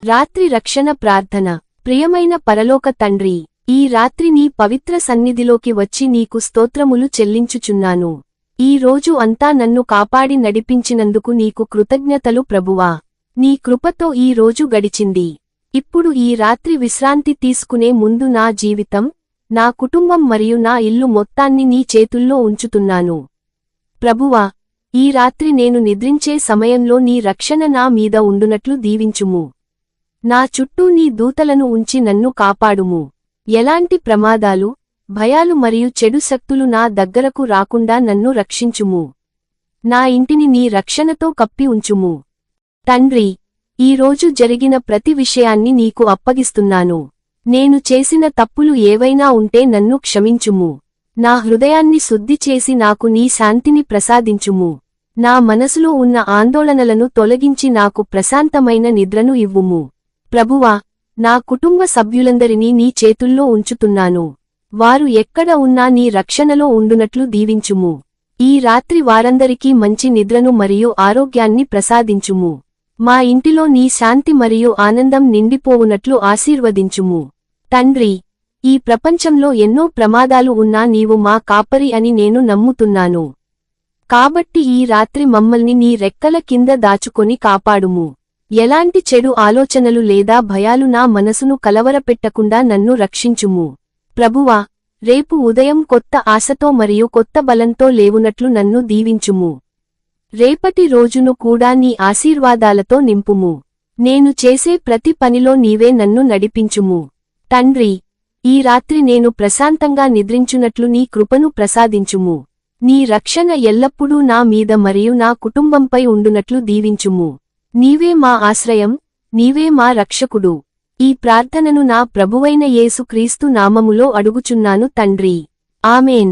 రాత్రి రక్షణ ప్రార్థన. ప్రియమైన పరలోక తండ్రి, ఈ రాత్రి నీ పవిత్ర సన్నిధిలోకి వచ్చి నీకు స్తోత్రములు చెల్లించుచున్నాను. ఈ రోజు అంతా నన్ను కాపాడి నడిపించినందుకు నీకు కృతజ్ఞతలు ప్రభువా. నీ కృపతో ఈ రోజు గడిచింది. ఇప్పుడు ఈ రాత్రి విశ్రాంతి తీసుకునే ముందు నా జీవితం, నా కుటుంబం మరియు నా ఇల్లు మొత్తాన్ని నీ చేతుల్లో ఉంచుతున్నాను. ప్రభువా, ఈ రాత్రి నేను నిద్రించే సమయంలో నీ రక్షణ నా మీద ఉండునట్లు దీవించుము. నా చుట్టూ నీ దూతలను ఉంచి నన్ను కాపాడుము. ఎలాంటి ప్రమాదాలు, భయాలు మరియు చెడు శక్తులు నా దగ్గరకు రాకుండా నన్ను రక్షించుము. నా ఇంటిని నీ రక్షణతో కప్పి ఉంచుము. తండ్రి, ఈరోజు జరిగిన ప్రతి విషయాన్ని నీకు అప్పగిస్తున్నాను. నేను చేసిన తప్పులు ఏవైనా ఉంటే నన్ను క్షమించుము. నా హృదయాన్ని శుద్ధి చేసి నాకు నీ శాంతిని ప్రసాదించుము. నా మనసులో ఉన్న ఆందోళనలను తొలగించి నాకు ప్రశాంతమైన నిద్రను ఇవ్వుము. ప్రభువా, నా కుటుంబ సభ్యులందరినీ నీ చేతుల్లో ఉంచుతున్నాను. వారు ఎక్కడ ఉన్నా నీ రక్షణలో ఉండునట్లు దీవించుము. ఈ రాత్రి వారందరికీ మంచి నిద్రను మరియు ఆరోగ్యాన్ని ప్రసాదించుము. మా ఇంటిలో నీ శాంతి మరియు ఆనందం నిండిపోవునట్లు ఆశీర్వదించుము. తండ్రి, ఈ ప్రపంచంలో ఎన్నో ప్రమాదాలు ఉన్నా నీవు మా కాపరి అని నేను నమ్ముతున్నాను. కాబట్టి ఈ రాత్రి మమ్మల్ని నీ రెక్కల కింద దాచుకొని కాపాడుము. ఎలాంటి చెడు ఆలోచనలు లేదా భయాలు నా మనసును కలవరపెట్టకుండా నన్ను రక్షించుము. ప్రభువా, రేపు ఉదయం కొత్త ఆశతో మరియు కొత్త బలంతో లేవునట్లు నన్ను దీవించుము. రేపటి రోజును కూడా నీ ఆశీర్వాదాలతో నింపుము. నేను చేసే ప్రతి పనిలో నీవే నన్ను నడిపించుము. తండ్రి, ఈ రాత్రి నేను ప్రశాంతంగా నిద్రించునట్లు నీ కృపను ప్రసాదించుము. నీ రక్షణ ఎల్లప్పుడూ నా మీద మరియు నా కుటుంబంపై ఉండునట్లు దీవించుము. నీవే మా ఆశ్రయం, నీవే మా రక్షకుడు. ఈ ప్రార్థనను నా ప్రభువైన యేసు క్రీస్తు నామములో అడుగుచున్నాను తండ్రి. ఆమేన్.